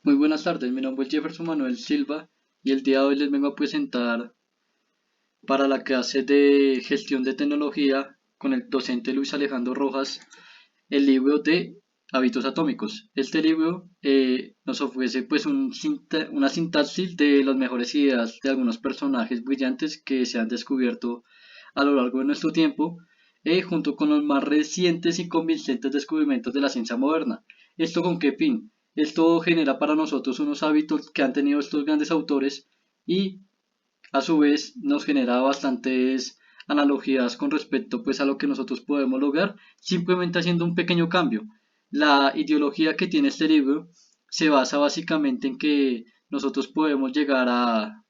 Muy buenas tardes, mi nombre es Jefferson Manuel Silva y el día de hoy les vengo a presentar para la clase de gestión de tecnología con el docente Luis Alejandro Rojas el libro de hábitos atómicos. Este libro nos ofrece pues una sintaxis de las mejores ideas de algunos personajes brillantes que se han descubierto a lo largo de nuestro tiempo, junto con los más recientes y convincentes descubrimientos de la ciencia moderna. ¿Esto con qué fin? Esto genera para nosotros unos hábitos que han tenido estos grandes autores y a su vez nos genera bastantes analogías con respecto pues a lo que nosotros podemos lograr simplemente haciendo un pequeño cambio. La ideología que tiene este libro se basa básicamente en que nosotros podemos llegar a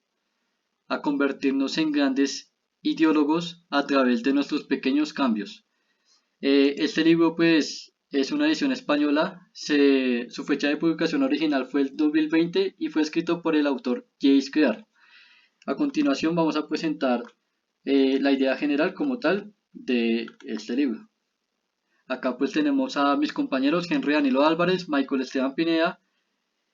convertirnos en grandes ideólogos a través de nuestros pequeños cambios. Este libro pues es una edición española, su fecha de publicación original fue el 2020 y fue escrito por el autor James Clear. A continuación vamos a presentar la idea general como tal de este libro. Acá pues tenemos a mis compañeros Henry Danilo Álvarez, Michael Esteban Pineda,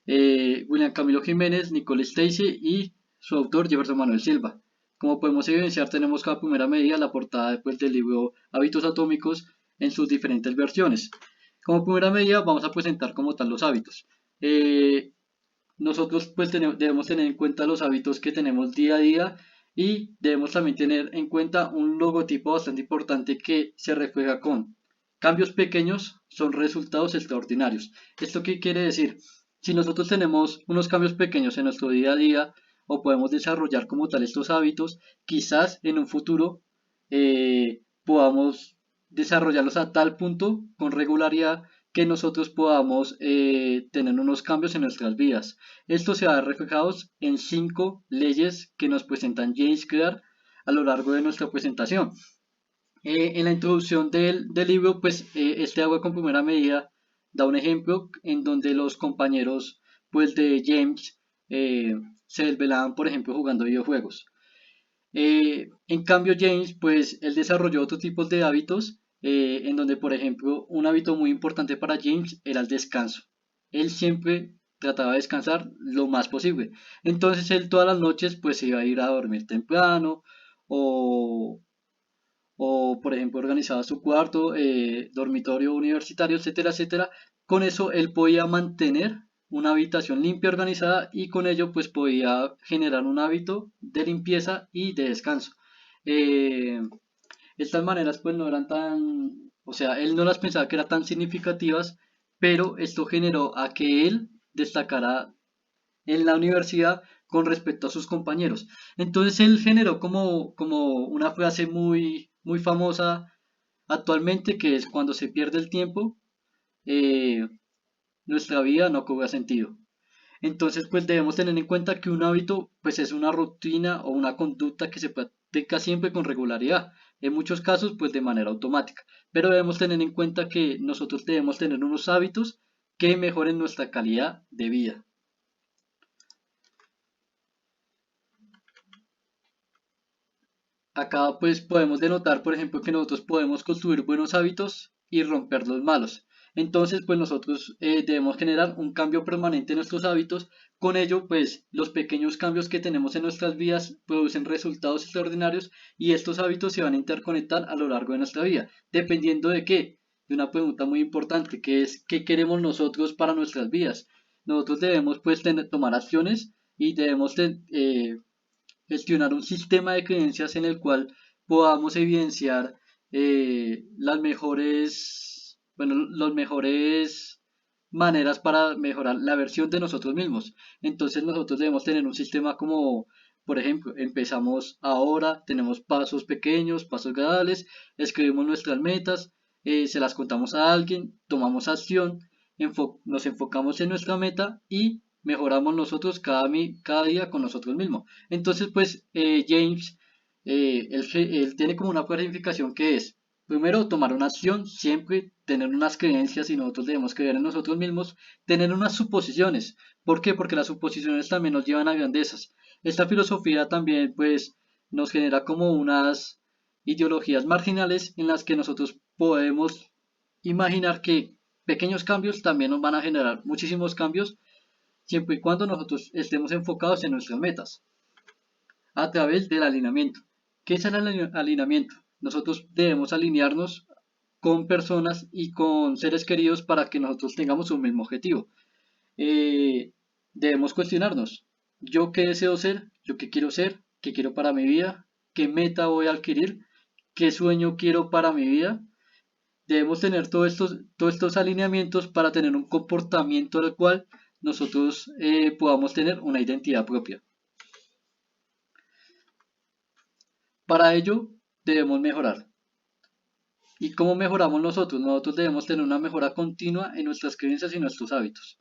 William Camilo Jiménez, Nicole Stacy y su autor Jefferson Manuel Silva. Como podemos evidenciar, tenemos como primera medida la portada pues, del libro Hábitos Atómicos en sus diferentes versiones. Como primera medida vamos a presentar como tal los hábitos. Nosotros pues debemos tener en cuenta los hábitos que tenemos día a día y debemos también tener en cuenta un logotipo bastante importante que se refleja con cambios pequeños son resultados extraordinarios. ¿Esto qué quiere decir? Si nosotros tenemos unos cambios pequeños en nuestro día a día o podemos desarrollar como tal estos hábitos, quizás en un futuro podamos desarrollarlos a tal punto con regularidad que nosotros podamos tener unos cambios en nuestras vidas. Esto se va reflejados en 5 leyes que nos presentan James Clear a lo largo de nuestra presentación. En la introducción del libro, pues este agua con primera medida da un ejemplo en donde los compañeros pues, de James se desvelaban, por ejemplo, jugando videojuegos. En cambio, James, pues él desarrolló otro tipo de hábitos en donde, por ejemplo, un hábito muy importante para James era el descanso. Él siempre trataba de descansar lo más posible. Entonces él todas las noches pues se iba a ir a dormir temprano o, o por ejemplo organizaba su cuarto, dormitorio universitario, etcétera, etcétera. Con eso él podía mantener una habitación limpia, organizada y con ello pues podía generar un hábito de limpieza y de descanso. Eh, Estas maneras pues no eran tan, o sea, él no las pensaba que eran tan significativas, pero esto generó a que él destacara en la universidad con respecto a sus compañeros. Entonces él generó como una frase muy famosa actualmente que es cuando se pierde el tiempo, eh, nuestra vida no cobra sentido. Entonces, pues debemos tener en cuenta que un hábito, pues es una rutina o una conducta que se practica siempre con regularidad, en muchos casos, pues de manera automática. Pero debemos tener en cuenta que nosotros debemos tener unos hábitos que mejoren nuestra calidad de vida. Acá, pues podemos denotar, por ejemplo, que nosotros podemos construir buenos hábitos y romper los malos. Entonces, pues nosotros debemos generar un cambio permanente en nuestros hábitos. Con ello, pues los pequeños cambios que tenemos en nuestras vidas producen resultados extraordinarios y estos hábitos se van a interconectar a lo largo de nuestra vida. ¿Dependiendo de qué? De una pregunta muy importante, que es ¿qué queremos nosotros para nuestras vidas? Nosotros debemos pues tomar acciones y debemos gestionar un sistema de creencias en el cual podamos evidenciar las mejores, bueno, los mejores maneras para mejorar la versión de nosotros mismos. Entonces nosotros debemos tener un sistema como, por ejemplo, empezamos ahora, tenemos pasos pequeños, pasos graduales, escribimos nuestras metas, se las contamos a alguien, tomamos acción, nos enfocamos en nuestra meta y mejoramos nosotros cada día con nosotros mismos. Entonces, pues James, él tiene como una planificación que es, primero, tomar una acción, siempre tener unas creencias y nosotros debemos creer en nosotros mismos, tener unas suposiciones. ¿Por qué? Porque las suposiciones también nos llevan a grandezas. Esta filosofía también, pues, nos genera como unas ideologías marginales en las que nosotros podemos imaginar que pequeños cambios también nos van a generar muchísimos cambios siempre y cuando nosotros estemos enfocados en nuestras metas, a través del alineamiento. ¿Qué es el alineamiento? Nosotros debemos alinearnos con personas y con seres queridos para que nosotros tengamos un mismo objetivo. Debemos cuestionarnos, ¿yo qué deseo ser? ¿Yo qué quiero ser? ¿Qué quiero para mi vida? ¿Qué meta voy a adquirir? ¿Qué sueño quiero para mi vida? Debemos tener todos estos alineamientos para tener un comportamiento del cual nosotros podamos tener una identidad propia. Para ello debemos mejorar. ¿Y cómo mejoramos nosotros? Nosotros debemos tener una mejora continua en nuestras creencias y nuestros hábitos.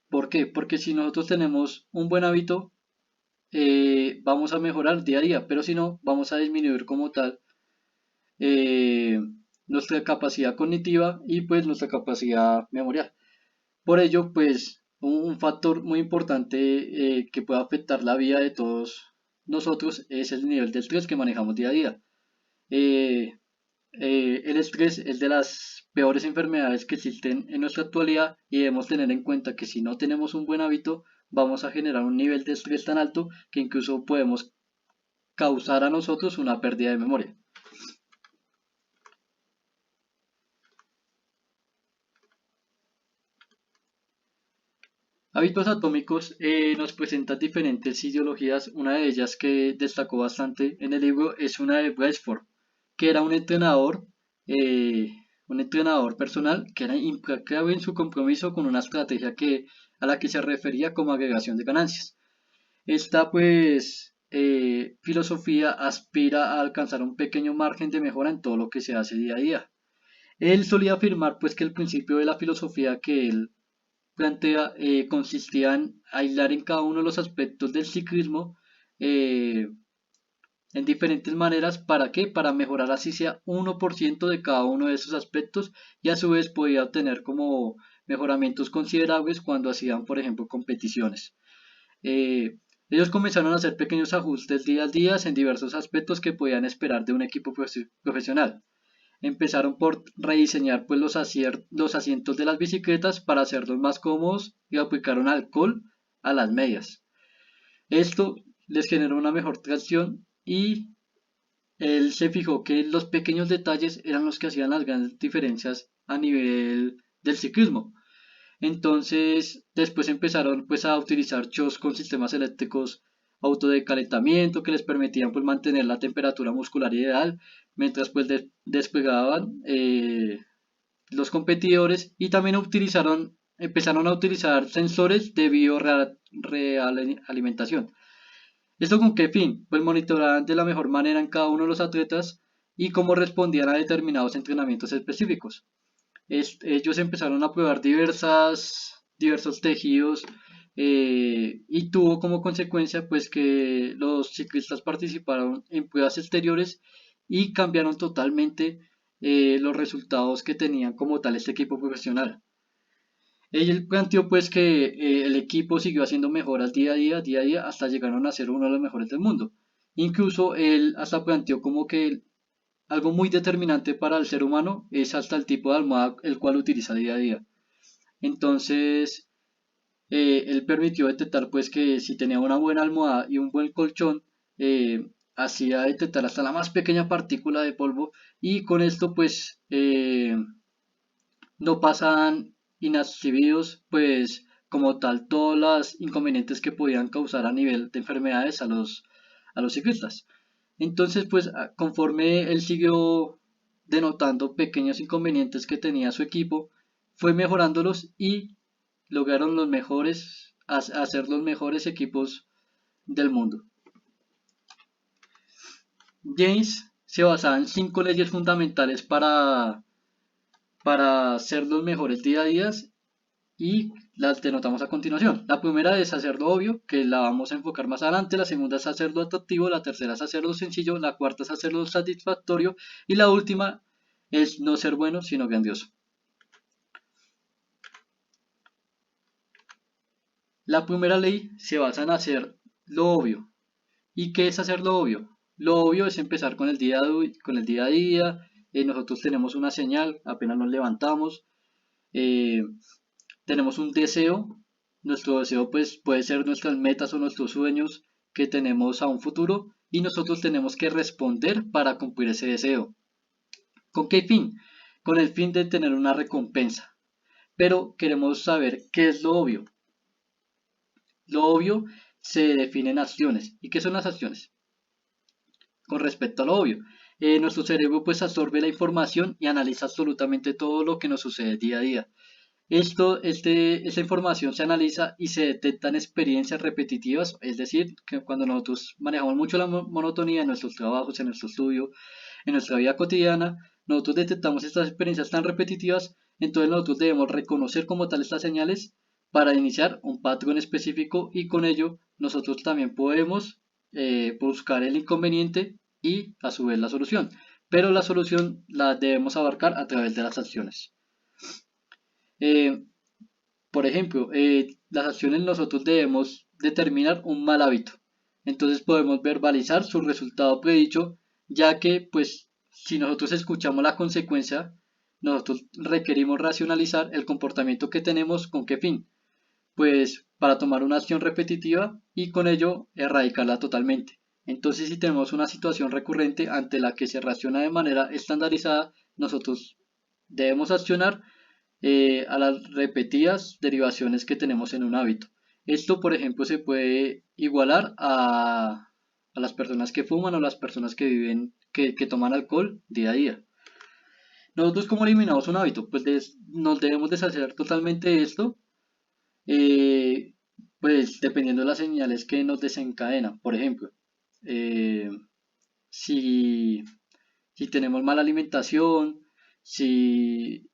¿Por qué? Porque si nosotros tenemos un buen hábito, vamos a mejorar día a día, pero si no, vamos a disminuir como tal eh, nuestra capacidad cognitiva y pues nuestra capacidad memorial. Por ello, pues un factor muy importante que puede afectar la vida de todos nosotros es el nivel de estrés que manejamos día a día. Eh, el estrés es de las peores enfermedades que existen en nuestra actualidad y debemos tener en cuenta que si no tenemos un buen hábito, vamos a generar un nivel de estrés tan alto que incluso podemos causar a nosotros una pérdida de memoria. Hábitos atómicos nos presentan diferentes ideologías. Una de ellas que destacó bastante en el libro es una de Braceforth, que era eh, un entrenador personal que era implacable en su compromiso con una estrategia a la que se refería como agregación de ganancias. Esta filosofía aspira a alcanzar un pequeño margen de mejora en todo lo que se hace día a día. Él solía afirmar pues que el principio de la filosofía que él plantea consistía en aislar en cada uno de los aspectos del ciclismo eh, en diferentes maneras. ¿Para qué? Para mejorar así sea 1% de cada uno de esos aspectos y a su vez podía obtener como mejoramientos considerables cuando hacían, por ejemplo, competiciones. Eh, Ellos comenzaron a hacer pequeños ajustes día a día en diversos aspectos que podían esperar de un equipo profesional. Empezaron por rediseñar pues los asientos de las bicicletas para hacerlos más cómodos y aplicaron alcohol a las medias. Esto les generó una mejor tracción y él se fijó que los pequeños detalles eran los que hacían las grandes diferencias a nivel del ciclismo. Entonces, después empezaron pues a utilizar shocks con sistemas eléctricos autodecalentamiento que les permitían pues mantener la temperatura muscular ideal mientras pues desplegaban los competidores y también empezaron a utilizar sensores de biorealimentación. ¿Esto con qué fin? Pues monitoraban de la mejor manera en cada uno de los atletas y cómo respondían a determinados entrenamientos específicos. Ellos empezaron a probar diversos tejidos y tuvo como consecuencia pues que los ciclistas participaron en pruebas exteriores y cambiaron totalmente los resultados que tenían como tal este equipo profesional. Él planteó pues que el equipo siguió haciendo mejoras día a día, hasta llegaron a ser uno de los mejores del mundo. Incluso él hasta planteó como que algo muy determinante para el ser humano es hasta el tipo de almohada el cual utiliza día a día. Entonces, él permitió detectar pues que si tenía una buena almohada y un buen colchón, hacía detectar hasta la más pequeña partícula de polvo y con esto pues no pasan inapercibidos pues como tal todos los inconvenientes que podían causar a nivel de enfermedades a los ciclistas. Entonces, pues conforme él siguió denotando pequeños inconvenientes que tenía su equipo, fue mejorándolos y lograron hacer los mejores equipos del mundo. James se basaba en 5 leyes fundamentales para ser los mejores día a día y las denotamos a continuación. La primera es hacerlo obvio, que la vamos a enfocar más adelante. La segunda es hacerlo atractivo. La tercera es hacerlo sencillo. La cuarta es hacerlo satisfactorio. Y la última es no ser bueno, sino grandioso. La primera ley se basa en hacer lo obvio. ¿Y qué es hacer lo obvio? Lo obvio es empezar con el día a día. Nosotros tenemos una señal, apenas nos levantamos. Eh, Tenemos un deseo, Nuestro deseo pues puede ser nuestras metas o nuestros sueños que tenemos a un futuro y nosotros tenemos que responder para cumplir ese deseo. ¿Con qué fin? Con el fin de tener una recompensa. Pero queremos saber qué es lo obvio. Lo obvio se define en acciones. ¿Y qué son las acciones? Con respecto a lo obvio. Nuestro cerebro pues absorbe la información y analiza absolutamente todo lo que nos sucede día a día. Esta información se analiza y se detectan experiencias repetitivas, es decir, que cuando nosotros manejamos mucho la monotonía en nuestros trabajos, en nuestro estudio, en nuestra vida cotidiana, nosotros detectamos estas experiencias tan repetitivas, entonces nosotros debemos reconocer como tal estas señales para iniciar un patrón específico y con ello nosotros también podemos buscar el inconveniente y a su vez la solución. Pero la solución la debemos abarcar a través de las acciones. Eh, por ejemplo, las acciones nosotros debemos determinar un mal hábito. Entonces podemos verbalizar su resultado predicho, ya que pues si nosotros escuchamos la consecuencia, nosotros requerimos racionalizar el comportamiento que tenemos con qué fin. Pues para tomar una acción repetitiva y con ello erradicarla totalmente. Entonces si tenemos una situación recurrente ante la que se reacciona de manera estandarizada, nosotros debemos accionar a las repetidas derivaciones que tenemos en un hábito. Esto, por ejemplo, se puede igualar a las personas que fuman o las personas que viven, que toman alcohol día a día. Nosotros, ¿cómo eliminamos un hábito? Pues nos debemos deshacer totalmente de esto, eh, pues dependiendo de las señales que nos desencadenan. Por ejemplo, eh, si, si tenemos mala alimentación, si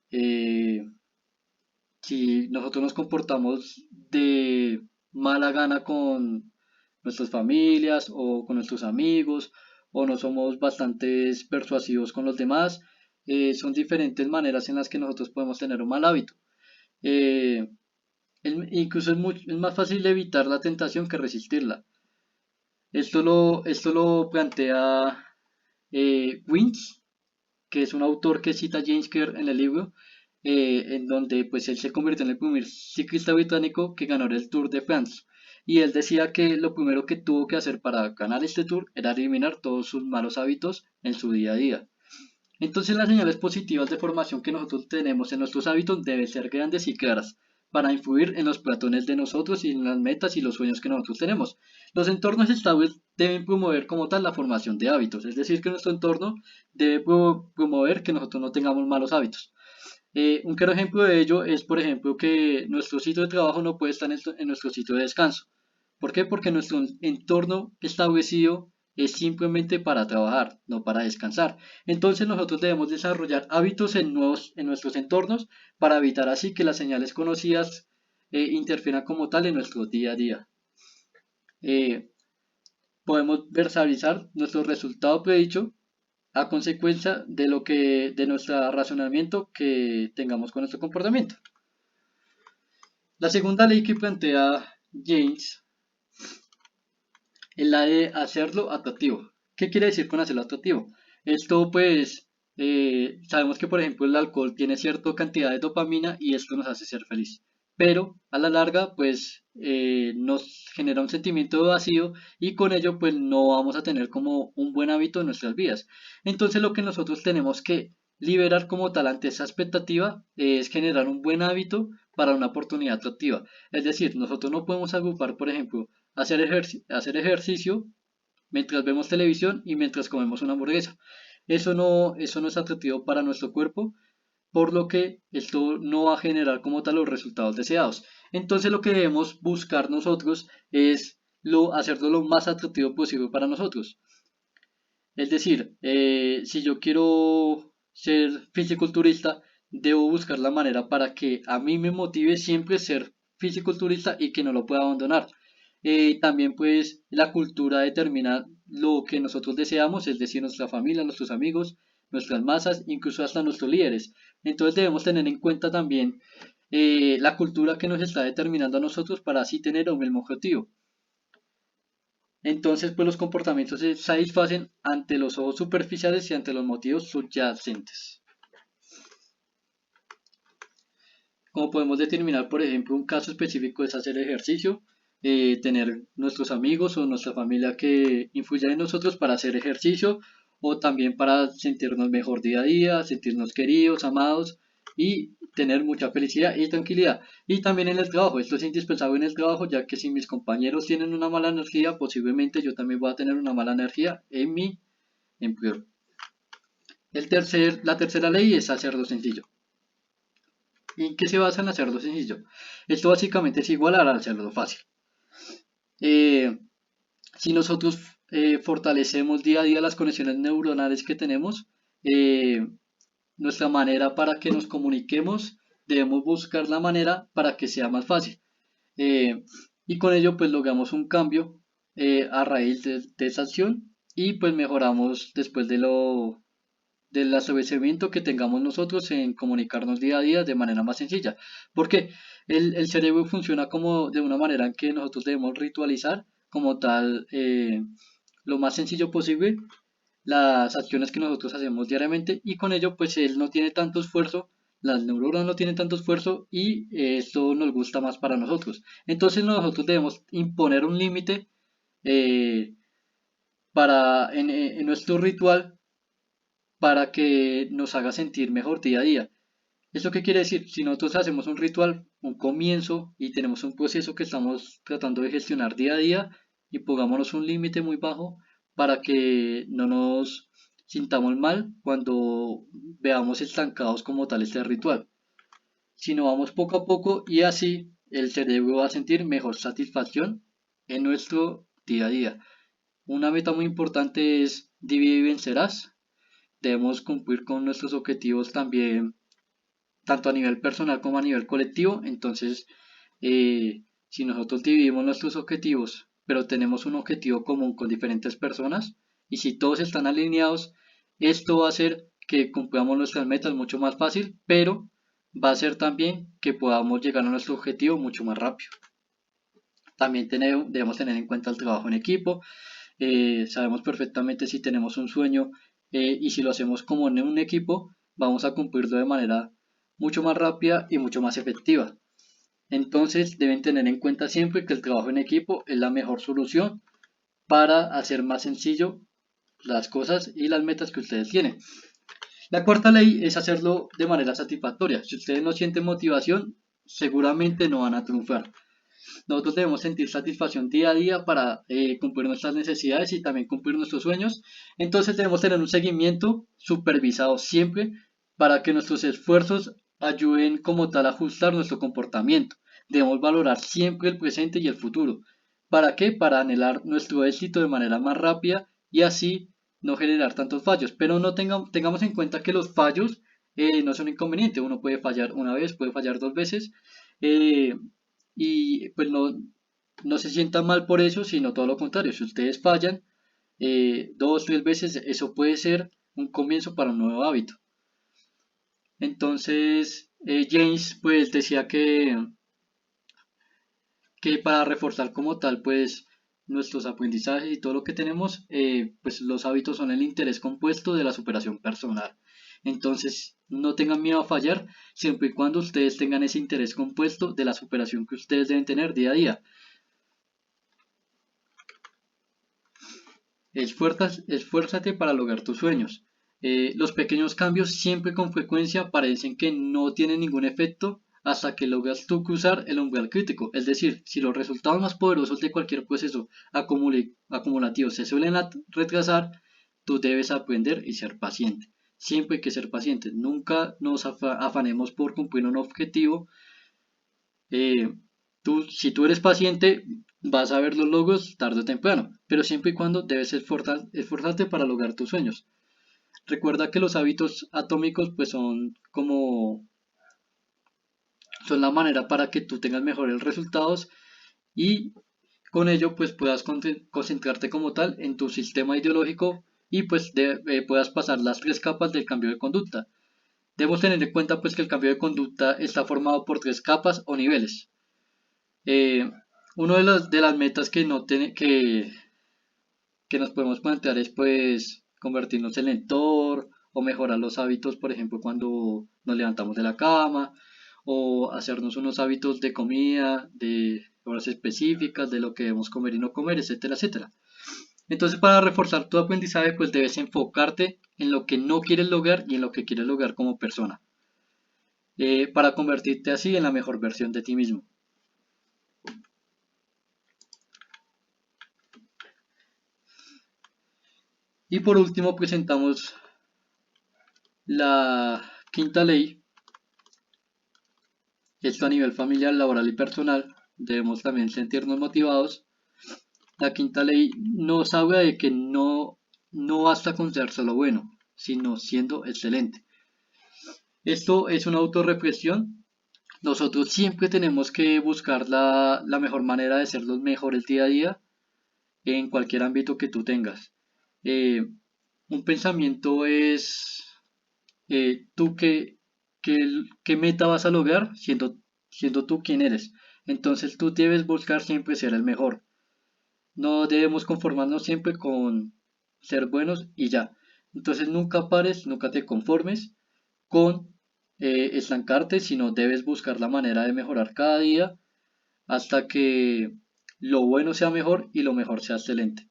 nosotros nos comportamos de mala gana con nuestras familias o con nuestros amigos o no somos bastante persuasivos con los demás, son diferentes maneras en las que nosotros podemos tener un mal hábito. Eh, Incluso es más fácil evitar la tentación que resistirla. Esto lo plantea Winch, que es un autor que cita a James Kerr en el libro, en donde pues él se convirtió en el primer ciclista británico que ganó el Tour de France. Y él decía que lo primero que tuvo que hacer para ganar este tour era eliminar todos sus malos hábitos en su día a día. Entonces las señales positivas de formación que nosotros tenemos en nuestros hábitos deben ser grandes y claras para influir en los patrones de nosotros y en las metas y los sueños que nosotros tenemos. Los entornos estables deben promover como tal la formación de hábitos, es decir, que nuestro entorno debe promover que nosotros no tengamos malos hábitos. Un claro ejemplo de ello es, por ejemplo, que nuestro sitio de trabajo no puede estar en nuestro sitio de descanso. ¿Por qué? Porque nuestro entorno establecido es simplemente para trabajar, no para descansar. Entonces nosotros debemos desarrollar hábitos en nuestros entornos para evitar así que las señales conocidas interfieran como tal en nuestro día a día. Eh, Podemos versalizar nuestro resultado predicho a consecuencia de nuestro razonamiento que tengamos con nuestro comportamiento. La segunda ley que plantea James es la de hacerlo atractivo. ¿Qué quiere decir con hacerlo atractivo? Esto pues sabemos que por ejemplo el alcohol tiene cierta cantidad de dopamina y esto nos hace ser feliz. Pero a la larga pues nos genera un sentimiento de vacío y con ello pues no vamos a tener como un buen hábito en nuestras vidas. Entonces lo que nosotros tenemos que liberar como tal ante esa expectativa es generar un buen hábito para una oportunidad atractiva. Es decir, nosotros no podemos agrupar por ejemplo hacer ejercicio mientras vemos televisión y mientras comemos una hamburguesa. Eso no es atractivo para nuestro cuerpo, por lo que esto no va a generar como tal los resultados deseados. Entonces lo que debemos buscar nosotros es hacerlo lo más atractivo posible para nosotros. Es decir, si yo quiero ser fisiculturista, debo buscar la manera para que a mí me motive siempre ser fisiculturista y que no lo pueda abandonar. También pues la cultura determina lo que nosotros deseamos, es decir, nuestra familia, nuestros amigos, nuestras masas, incluso hasta nuestros líderes. Entonces debemos tener en cuenta también la cultura que nos está determinando a nosotros para así tener un mismo objetivo. Entonces, pues los comportamientos se satisfacen ante los ojos superficiales y ante los motivos subyacentes. como podemos determinar, por ejemplo, un caso específico es hacer ejercicio, tener nuestros amigos o nuestra familia que influyan en nosotros para hacer ejercicio o también para sentirnos mejor día a día, sentirnos queridos, amados y tener mucha felicidad y tranquilidad. Y también en el trabajo, esto es indispensable en el trabajo, ya que si mis compañeros tienen una mala energía, posiblemente yo también voy a tener una mala energía en mi empleo. La tercera ley es hacerlo sencillo. ¿Y en qué se basa en hacerlo sencillo? Esto básicamente es igualar al hacerlo fácil. Eh, si nosotros fortalecemos día a día las conexiones neuronales que tenemos, eh, nuestra manera para que nos comuniquemos, debemos buscar la manera para que sea más fácil. Eh, y con ello pues logramos un cambio a raíz de esa acción y pues mejoramos después del establecimiento que tengamos nosotros en comunicarnos día a día de manera más sencilla. Porque el cerebro funciona como de una manera en que nosotros debemos ritualizar como tal lo más sencillo posible las acciones que nosotros hacemos diariamente y con ello pues él no tiene tanto esfuerzo, las neuronas no tienen tanto esfuerzo y esto nos gusta más para nosotros. Entonces nosotros debemos imponer un límite eh, en nuestro ritual para que nos haga sentir mejor día a día. ¿Eso qué quiere decir? Si nosotros hacemos un ritual, un comienzo y tenemos un proceso que estamos tratando de gestionar día a día y pongámonos un límite muy bajo para que no nos sintamos mal cuando veamos estancados como tal este ritual, sino vamos poco a poco y así el cerebro va a sentir mejor satisfacción en nuestro día a día. Una meta muy importante es divide y vencerás. Debemos cumplir con nuestros objetivos también tanto a nivel personal como a nivel colectivo. Entonces, si nosotros dividimos nuestros objetivos, pero tenemos un objetivo común con diferentes personas, y si todos están alineados, esto va a hacer que cumplamos nuestras metas mucho más fácil, pero va a hacer también que podamos llegar a nuestro objetivo mucho más rápido. También debemos tener en cuenta el trabajo en equipo. Sabemos perfectamente si tenemos un sueño y si lo hacemos como en un equipo, vamos a cumplirlo de manera mucho más rápida y mucho más efectiva. Entonces deben tener en cuenta siempre que el trabajo en equipo es la mejor solución para hacer más sencillo las cosas y las metas que ustedes tienen. La cuarta ley es hacerlo de manera satisfactoria. Si ustedes no sienten motivación, seguramente no van a triunfar. Nosotros debemos sentir satisfacción día a día para cumplir nuestras necesidades y también cumplir nuestros sueños. Entonces debemos tener un seguimiento supervisado siempre para que nuestros esfuerzos ayuden como tal a ajustar nuestro comportamiento. Debemos valorar siempre el presente y el futuro. ¿Para qué? Para anhelar nuestro éxito de manera más rápida y así no generar tantos fallos. Pero no tengamos en cuenta que los fallos no son inconvenientes. Uno puede fallar una vez, puede fallar dos veces. Eh, y pues no se sientan mal por eso, sino todo lo contrario. Si ustedes fallan dos, tres veces, eso puede ser un comienzo para un nuevo hábito. Entonces, James pues decía que para reforzar como tal pues nuestros aprendizajes y todo lo que tenemos, pues los hábitos son el interés compuesto de la superación personal. Entonces, no tengan miedo a fallar, siempre y cuando ustedes tengan ese interés compuesto de la superación que ustedes deben tener día a día. Esfuérzate para lograr tus sueños. Los pequeños cambios siempre con frecuencia parecen que no tienen ningún efecto hasta que logras tú cruzar el umbral crítico. Es decir, si los resultados más poderosos de cualquier proceso acumulativo se suelen retrasar, tú debes aprender y ser paciente. Siempre hay que ser pacientes. Nunca nos afanemos por cumplir un objetivo. Eh, si tú eres paciente, vas a ver los logros tarde o temprano, pero siempre y cuando debes esforzarte para lograr tus sueños. Recuerda que los hábitos atómicos pues son la manera para que tú tengas mejores resultados y con ello pues puedas concentrarte como tal en tu sistema ideológico y pues puedas pasar las tres capas del cambio de conducta. Debemos tener en cuenta pues que el cambio de conducta está formado por tres capas o niveles. Una de las metas que nos podemos plantear es pues convertirnos en lector o mejorar los hábitos, por ejemplo, cuando nos levantamos de la cama o hacernos unos hábitos de comida, de horas específicas, de lo que debemos comer y no comer, etcétera, etcétera. Entonces, para reforzar tu aprendizaje, pues debes enfocarte en lo que no quieres lograr y en lo que quieres lograr como persona, para convertirte así en la mejor versión de ti mismo. Y por último, presentamos la quinta ley. Esto a nivel familiar, laboral y personal. Debemos también sentirnos motivados. La quinta ley nos habla de que no basta con ser solo bueno, sino siendo excelente. Esto es una autorreflexión. Nosotros siempre tenemos que buscar la mejor manera de ser los mejores día a día en cualquier ámbito que tú tengas. Eh, un pensamiento es tú qué meta vas a lograr siendo tú quien eres. Entonces tú debes buscar siempre ser el mejor. No debemos conformarnos siempre con ser buenos y ya. Entonces nunca pares, nunca te conformes con estancarte, sino debes buscar la manera de mejorar cada día hasta que lo bueno sea mejor y lo mejor sea excelente.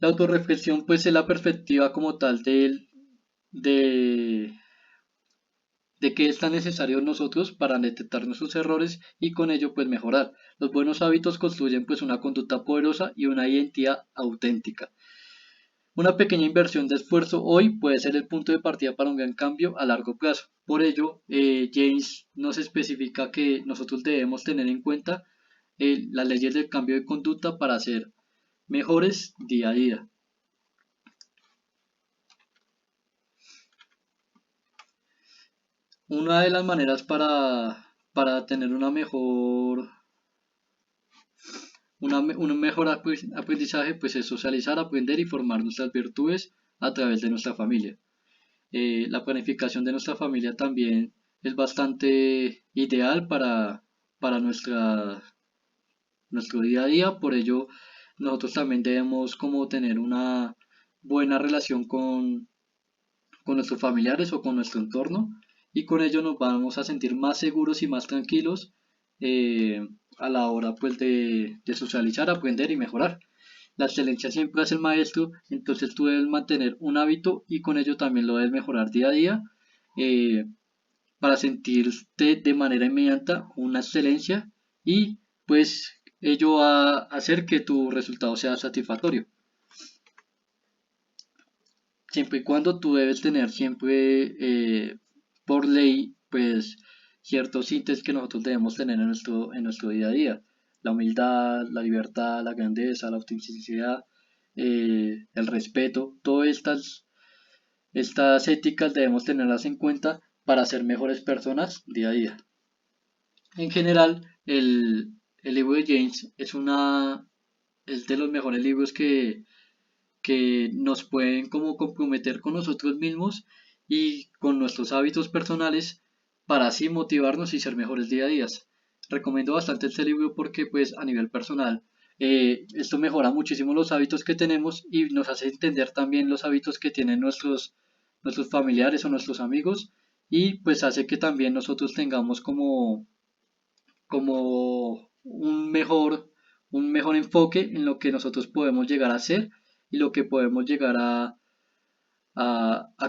La autorreflexión pues es la perspectiva como tal de, de qué es tan necesario nosotros para detectar nuestros errores y con ello pues mejorar. Los buenos hábitos construyen pues una conducta poderosa y una identidad auténtica. Una pequeña inversión de esfuerzo hoy puede ser el punto de partida para un gran cambio a largo plazo. Por ello, James nos especifica que nosotros debemos tener en cuenta las leyes del cambio de conducta para ser mejores día a día. Una de las maneras para tener un mejor aprendizaje pues es socializar, aprender y formar nuestras virtudes a través de nuestra familia. La planificación de nuestra familia también es bastante ideal para nuestro día a día, por ello nosotros también debemos como tener una buena relación con nuestros familiares o con nuestro entorno y con ello nos vamos a sentir más seguros y más tranquilos a la hora pues de socializar, aprender y mejorar. La excelencia siempre es el maestro, entonces tú debes mantener un hábito y con ello también lo debes mejorar día a día eh, para sentirte de manera inmediata una excelencia y pues ello va a hacer que tu resultado sea satisfactorio. Siempre y cuando tú debes tener siempre por ley pues ciertos ítems que nosotros debemos tener en nuestro día a día. La humildad, la libertad, la grandeza, la autenticidad, el respeto, todas estas éticas debemos tenerlas en cuenta para ser mejores personas día a día. En general, el libro de James es de los mejores libros que nos pueden como comprometer con nosotros mismos y con nuestros hábitos personales para así motivarnos y ser mejores día a día. Recomiendo bastante este libro porque pues a nivel personal esto mejora muchísimo los hábitos que tenemos y nos hace entender también los hábitos que tienen nuestros familiares o nuestros amigos y pues hace que también nosotros tengamos como un mejor enfoque en lo que nosotros podemos llegar a hacer y lo que podemos llegar a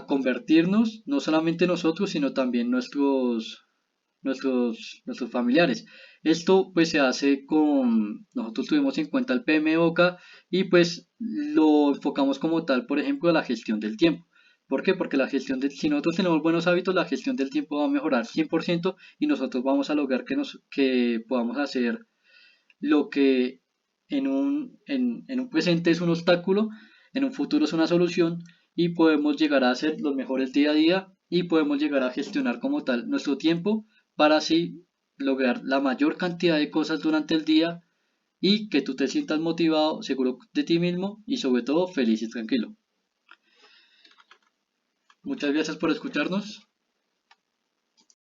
convertirnos, no solamente nosotros, sino también nuestros familiares. Esto pues se hace nosotros tuvimos en cuenta el PMBOK y pues lo enfocamos como tal, por ejemplo, a la gestión del tiempo. ¿Por qué? Porque si nosotros tenemos buenos hábitos, la gestión del tiempo va a mejorar 100% y nosotros vamos a lograr que podamos hacer lo que en un presente es un obstáculo, en un futuro es una solución y podemos llegar a ser los mejores día a día y podemos llegar a gestionar como tal nuestro tiempo para así lograr la mayor cantidad de cosas durante el día y que tú te sientas motivado, seguro de ti mismo y sobre todo feliz y tranquilo. Muchas gracias por escucharnos.